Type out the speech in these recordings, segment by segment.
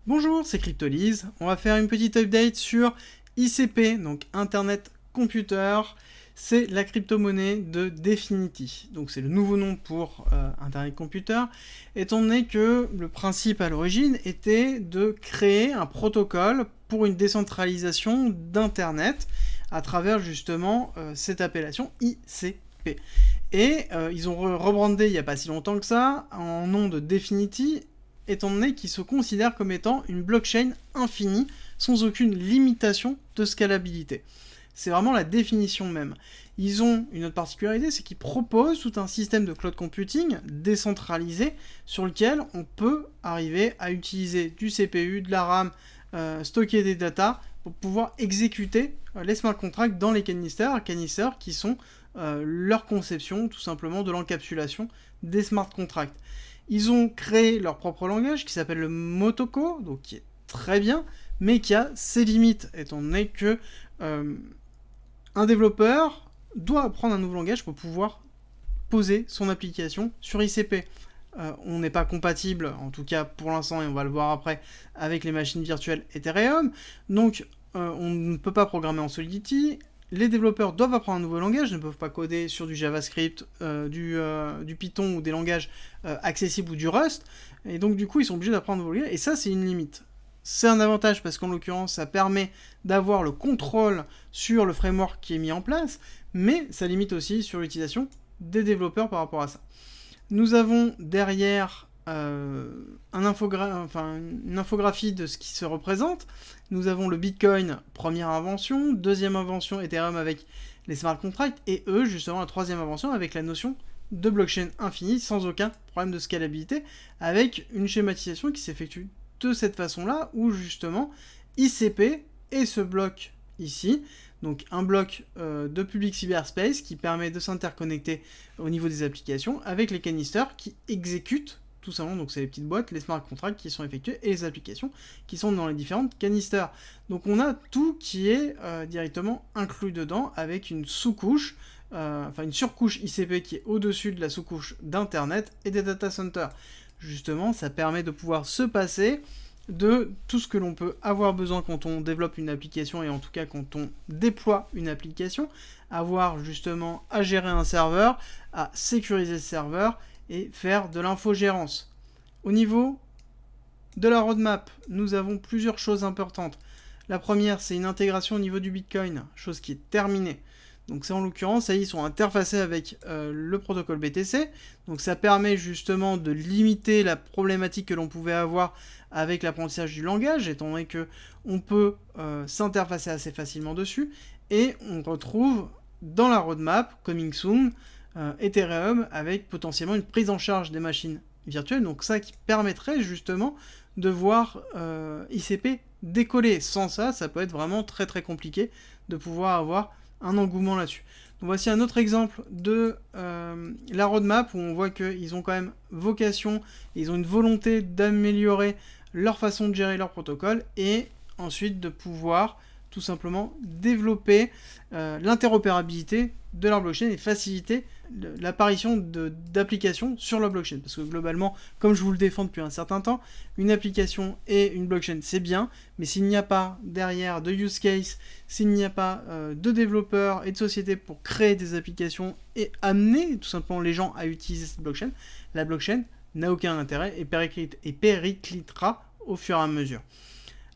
Bonjour, c'est Cryptolyse. On va faire une petite update sur ICP, donc Internet Computer. C'est la crypto-monnaie de Definity. Donc c'est le nouveau nom pour Internet Computer, étant donné que le principe à l'origine était de créer un protocole pour une décentralisation d'Internet à travers justement cette appellation ICP. Et ils ont rebrandé il n'y a pas si longtemps que ça en nom de Definity, étant donné qu'ils se considèrent comme étant une blockchain infinie, sans aucune limitation de scalabilité. C'est vraiment la définition même. Ils ont une autre particularité, c'est qu'ils proposent tout un système de cloud computing décentralisé sur lequel on peut arriver à utiliser du CPU, de la RAM, stocker des datas pour pouvoir exécuter les smart contracts dans les canisters qui sont leur conception tout simplement de l'encapsulation des smart contracts. Ils ont créé leur propre langage qui s'appelle le Motoko, donc qui est très bien, mais qui a ses limites, étant donné que un développeur doit apprendre un nouveau langage pour pouvoir poser son application sur ICP. On n'est pas compatible, en tout cas pour l'instant, et on va le voir après, avec les machines virtuelles Ethereum, donc on ne peut pas programmer en Solidity. Les développeurs doivent apprendre un nouveau langage, ne peuvent pas coder sur du JavaScript, du Python ou des langages accessibles ou du Rust, et donc du coup ils sont obligés d'apprendre un nouveau langage, et ça c'est une limite. C'est un avantage parce qu'en l'occurrence ça permet d'avoir le contrôle sur le framework qui est mis en place, mais ça limite aussi sur l'utilisation des développeurs par rapport à ça. Nous avons derrière une infographie de ce qui se représente. Nous avons le Bitcoin, première invention, deuxième invention Ethereum avec les smart contracts, et eux justement la troisième invention avec la notion de blockchain infinie sans aucun problème de scalabilité, avec une schématisation qui s'effectue de cette façon-là, où justement ICP est ce bloc ici, donc un bloc de public cyberspace qui permet de s'interconnecter au niveau des applications avec les canisters qui exécutent tout simplement, donc c'est les petites boîtes, les smart contracts qui sont effectués et les applications qui sont dans les différentes canisters. Donc on a tout qui est directement inclus dedans avec une sous-couche, une surcouche ICP qui est au-dessus de la sous-couche d'Internet et des data centers. Justement, ça permet de pouvoir se passer de tout ce que l'on peut avoir besoin quand on développe une application, et en tout cas quand on déploie une application, avoir justement à gérer un serveur, à sécuriser ce serveur et faire de l'infogérance. Au niveau de la roadmap, nous avons plusieurs choses importantes. La première, c'est une intégration au niveau du Bitcoin, chose qui est terminée. Donc c'est en l'occurrence, ils sont interfacés avec le protocole BTC, donc ça permet justement de limiter la problématique que l'on pouvait avoir avec l'apprentissage du langage, étant donné qu'on peut s'interfacer assez facilement dessus, et on retrouve dans la roadmap, coming soon, Ethereum avec potentiellement une prise en charge des machines virtuelles, donc ça qui permettrait justement de voir ICP décoller. Sans ça, ça peut être vraiment très très compliqué de pouvoir avoir un engouement là-dessus. Donc voici un autre exemple de la roadmap où on voit qu'ils ont quand même vocation, ils ont une volonté d'améliorer leur façon de gérer leur protocole et ensuite de pouvoir tout simplement développer l'interopérabilité de leur blockchain et faciliter l'apparition d'applications sur leur blockchain. Parce que globalement, comme je vous le défends depuis un certain temps, une application et une blockchain c'est bien, mais s'il n'y a pas derrière de use case, s'il n'y a pas de développeurs et de sociétés pour créer des applications et amener tout simplement les gens à utiliser cette blockchain, la blockchain n'a aucun intérêt et périclitera au fur et à mesure.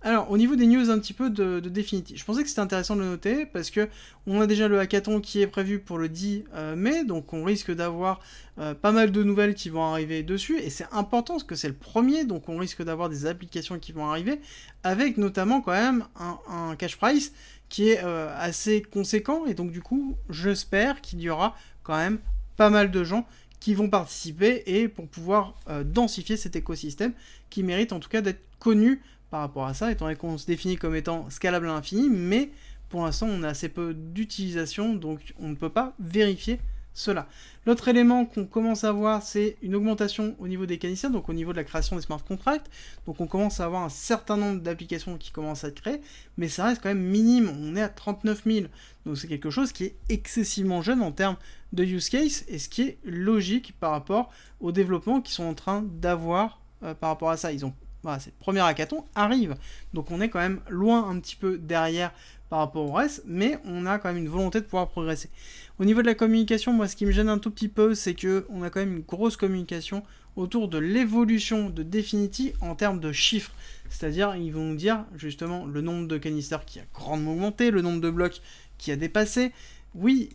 Alors, au niveau des news un petit peu de Definity, je pensais que c'était intéressant de le noter parce que on a déjà le hackathon qui est prévu pour le 10 mai, donc on risque d'avoir pas mal de nouvelles qui vont arriver dessus, et c'est important parce que c'est le premier, donc on risque d'avoir des applications qui vont arriver, avec notamment quand même un cash price qui est assez conséquent, et donc du coup, j'espère qu'il y aura quand même pas mal de gens qui vont participer et pour pouvoir densifier cet écosystème qui mérite en tout cas d'être connu par rapport à ça, étant donné qu'on se définit comme étant scalable à l'infini, mais pour l'instant on a assez peu d'utilisation, donc on ne peut pas vérifier cela. L'autre élément qu'on commence à voir, c'est une augmentation au niveau des canisters, donc au niveau de la création des smart contracts, donc on commence à avoir un certain nombre d'applications qui commencent à être créées, mais ça reste quand même minime, on est à 39 000, donc c'est quelque chose qui est excessivement jeune en termes de use case, et ce qui est logique par rapport aux développements qu'ils sont en train d'avoir par rapport à ça. Ils ont voilà, cette première hackathon arrive. Donc on est quand même loin un petit peu derrière par rapport au reste, mais on a quand même une volonté de pouvoir progresser. Au niveau de la communication, moi ce qui me gêne un tout petit peu, c'est qu'on a quand même une grosse communication autour de l'évolution de Dfinity en termes de chiffres. C'est-à-dire, ils vont nous dire justement le nombre de canisters qui a grandement augmenté, le nombre de blocs qui a dépassé. Oui,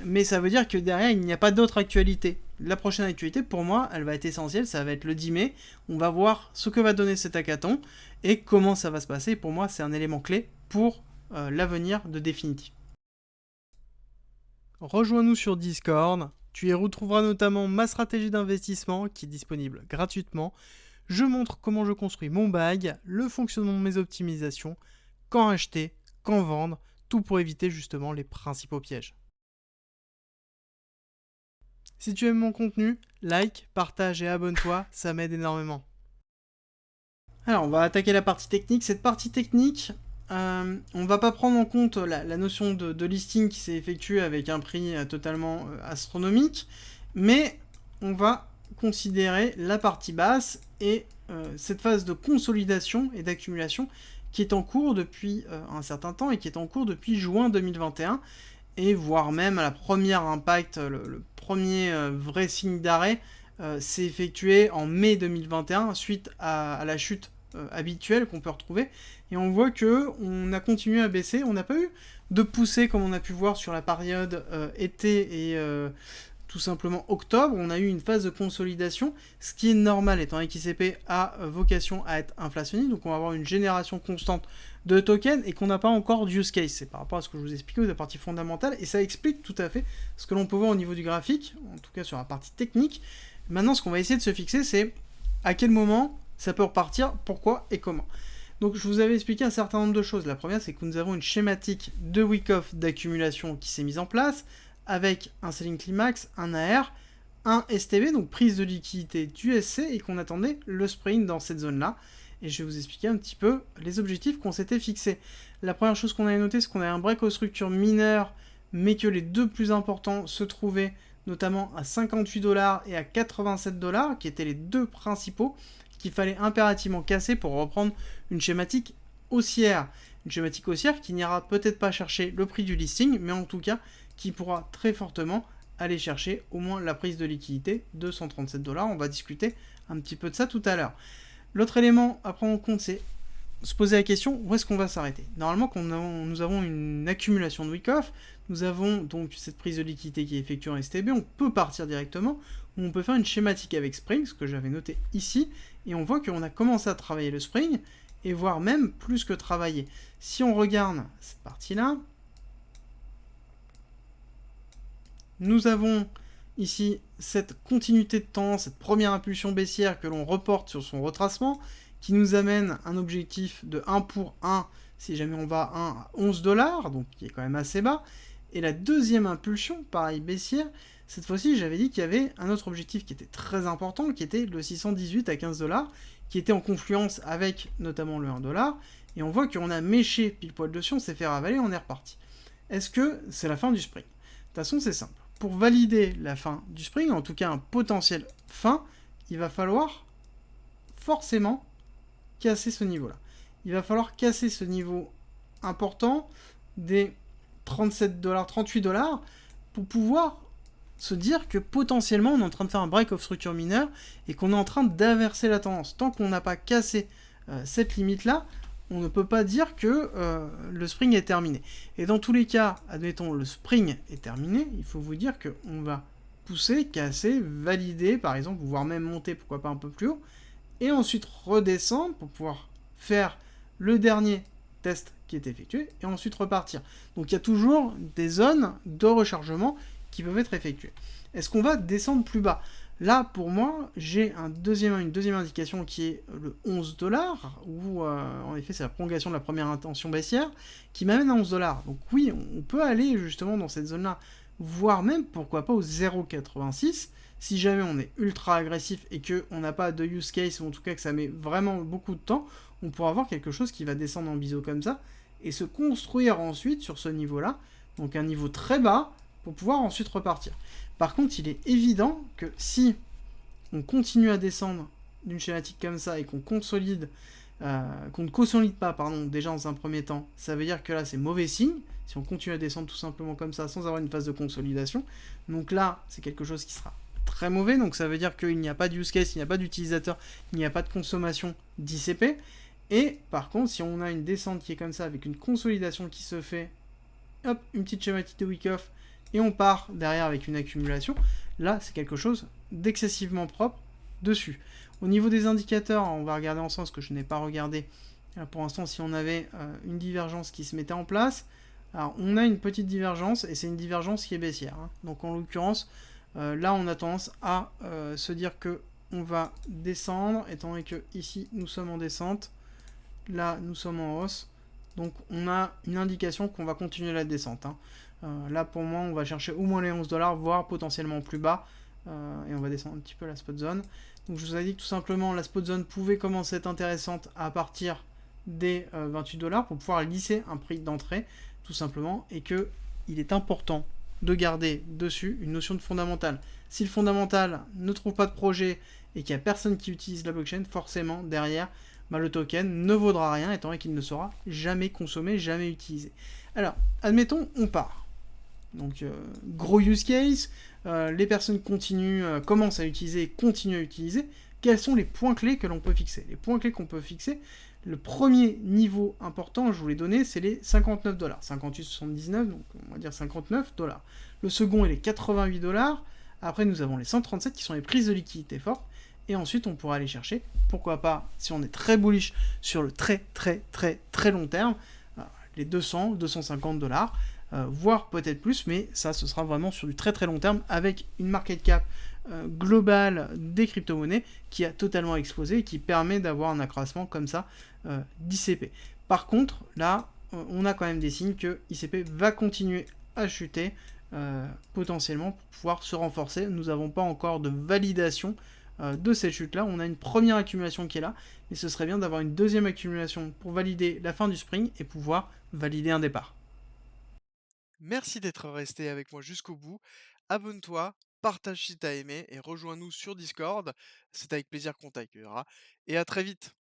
mais ça veut dire que derrière, il n'y a pas d'autre actualité. La prochaine actualité, pour moi, elle va être essentielle, ça va être le 10 mai. On va voir ce que va donner cet hackathon et comment ça va se passer. Pour moi, c'est un élément clé pour l'avenir de Dfinity. Rejoins-nous sur Discord. Tu y retrouveras notamment ma stratégie d'investissement qui est disponible gratuitement. Je montre comment je construis mon bag, le fonctionnement de mes optimisations, quand acheter, quand vendre, tout pour éviter justement les principaux pièges. Si tu aimes mon contenu, like, partage et abonne-toi, ça m'aide énormément. Alors on va attaquer la partie technique. Cette partie technique, on va pas prendre en compte la notion de listing qui s'est effectué avec un prix totalement astronomique, mais on va considérer la partie basse et cette phase de consolidation et d'accumulation qui est en cours depuis un certain temps et qui est en cours depuis juin 2021 et voire même à la première impact, le premier vrai signe d'arrêt s'est effectué en mai 2021 suite à la chute habituelle qu'on peut retrouver et on voit que on a continué à baisser, on n'a pas eu de poussée comme on a pu voir sur la période été et tout simplement octobre, on a eu une phase de consolidation, ce qui est normal étant donné qu'ICP a vocation à être inflationniste, donc on va avoir une génération constante de tokens et qu'on n'a pas encore d'use case. C'est par rapport à ce que je vous expliquais de la partie fondamentale et ça explique tout à fait ce que l'on peut voir au niveau du graphique, en tout cas sur la partie technique. Maintenant, ce qu'on va essayer de se fixer, c'est à quel moment ça peut repartir, pourquoi et comment. Donc je vous avais expliqué un certain nombre de choses. La première, c'est que nous avons une schématique de week-off d'accumulation qui s'est mise en place, avec un selling climax, un AR, un STB, donc prise de liquidité du SC, et qu'on attendait le sprint dans cette zone-là. Et je vais vous expliquer un petit peu les objectifs qu'on s'était fixés. La première chose qu'on avait noté, c'est qu'on avait un break aux structures mineures, mais que les deux plus importants se trouvaient notamment à 58 $ et à 87 $, qui étaient les deux principaux, qu'il fallait impérativement casser pour reprendre une schématique haussière. Une schématique haussière qui n'ira peut-être pas chercher le prix du listing, mais en tout cas qui pourra très fortement aller chercher au moins la prise de liquidité de 137 $. On va discuter un petit peu de ça tout à l'heure. L'autre élément à prendre en compte, c'est se poser la question, où est-ce qu'on va s'arrêter? Normalement, quand nous avons une accumulation de week-off, nous avons donc cette prise de liquidité qui est effectuée en STB, on peut partir directement, ou on peut faire une schématique avec Spring, ce que j'avais noté ici, et on voit qu'on a commencé à travailler le Spring, et voire même plus que travailler. Si on regarde cette partie-là, nous avons ici cette continuité de temps, cette première impulsion baissière que l'on reporte sur son retracement, qui nous amène un objectif de 1 pour 1, si jamais on va à 1 à 11 $, donc qui est quand même assez bas. Et la deuxième impulsion, pareil baissière, cette fois-ci j'avais dit qu'il y avait un autre objectif qui était très important, qui était le 618 à 15 $, qui était en confluence avec notamment le 1 $, et on voit qu'on a méché pile poil dessus, on s'est fait ravaler, on est reparti. Est-ce que c'est la fin du sprint? De toute façon c'est simple. Pour valider la fin du sprint, en tout cas un potentiel fin, il va falloir forcément casser ce niveau-là. Il va falloir casser ce niveau important des 37 $, 38 $, pour pouvoir se dire que potentiellement on est en train de faire un break of structure mineure et qu'on est en train d'inverser la tendance. Tant qu'on n'a pas cassé cette limite-là, on ne peut pas dire que le spring est terminé. Et dans tous les cas, admettons, le spring est terminé, il faut vous dire qu'on va pousser, casser, valider, par exemple, voire même monter, pourquoi pas un peu plus haut, et ensuite redescendre pour pouvoir faire le dernier test qui est effectué, et ensuite repartir. Donc il y a toujours des zones de rechargement qui peuvent être effectuées. Est-ce qu'on va descendre plus bas? Là, pour moi, j'ai une deuxième indication qui est le 11 $, où en effet c'est la prolongation de la première intention baissière, qui m'amène à 11 $. Donc oui, on peut aller justement dans cette zone-là, voire même, pourquoi pas, au 0,86, si jamais on est ultra agressif et qu'on n'a pas de use case, ou en tout cas que ça met vraiment beaucoup de temps, on pourra avoir quelque chose qui va descendre en biseau comme ça, et se construire ensuite sur ce niveau-là, donc un niveau très bas, pour pouvoir ensuite repartir. Par contre, il est évident que si on continue à descendre d'une schématique comme ça et qu'on consolide, qu'on ne consolide pas, pardon, déjà dans un premier temps, ça veut dire que là c'est mauvais signe. Si on continue à descendre tout simplement comme ça sans avoir une phase de consolidation, donc là c'est quelque chose qui sera très mauvais. Donc ça veut dire qu'il n'y a pas de use case, il n'y a pas d'utilisateur, il n'y a pas de consommation d'ICP. Et par contre, si on a une descente qui est comme ça avec une consolidation qui se fait, hop, une petite schématique de week-off et on part derrière avec une accumulation, là c'est quelque chose d'excessivement propre dessus. Au niveau des indicateurs, on va regarder ensemble ce que je n'ai pas regardé pour l'instant si on avait une divergence qui se mettait en place. Alors on a une petite divergence et c'est une divergence qui est baissière. Hein. Donc en l'occurrence, là on a tendance à se dire que on va descendre, étant donné que ici nous sommes en descente, là nous sommes en hausse. Donc on a une indication qu'on va continuer la descente. Hein. Là pour moi on va chercher au moins les 11$, voire potentiellement plus bas. Et on va descendre un petit peu la spot zone. Donc je vous ai dit que tout simplement la spot zone pouvait commencer à être intéressante à partir des 28$ pour pouvoir lisser un prix d'entrée tout simplement, et que il est important de garder dessus une notion de fondamental. Si le fondamental ne trouve pas de projet et qu'il n'y a personne qui utilise la blockchain, forcément derrière le token ne vaudra rien étant donné qu'il ne sera jamais consommé, jamais utilisé. Alors, admettons, on part. Donc, gros use case, les personnes continuent, commencent à utiliser, continuent à utiliser. Quels sont les points clés que l'on peut fixer? Les points clés qu'on peut fixer, le premier niveau important, je vous l'ai donné, c'est les 59$. 58,79$, donc on va dire 59$. Le second est les 88$. Après, nous avons les 137 qui sont les prises de liquidité fortes. Et ensuite, on pourra aller chercher, pourquoi pas, si on est très bullish sur le très long terme, les 200, 250$, voire peut-être plus, mais ça, ce sera vraiment sur du très long terme, avec une market cap globale des crypto-monnaies qui a totalement explosé et qui permet d'avoir un accroissement comme ça d'ICP. Par contre, là, on a quand même des signes que ICP va continuer à chuter potentiellement pour pouvoir se renforcer. Nous n'avons pas encore de validation de cette chute-là. On a une première accumulation qui est là, mais ce serait bien d'avoir une deuxième accumulation pour valider la fin du spring et pouvoir valider un départ. Merci d'être resté avec moi jusqu'au bout. Abonne-toi, partage si t'as aimé et rejoins-nous sur Discord. C'est avec plaisir qu'on t'accueillera. Et à très vite.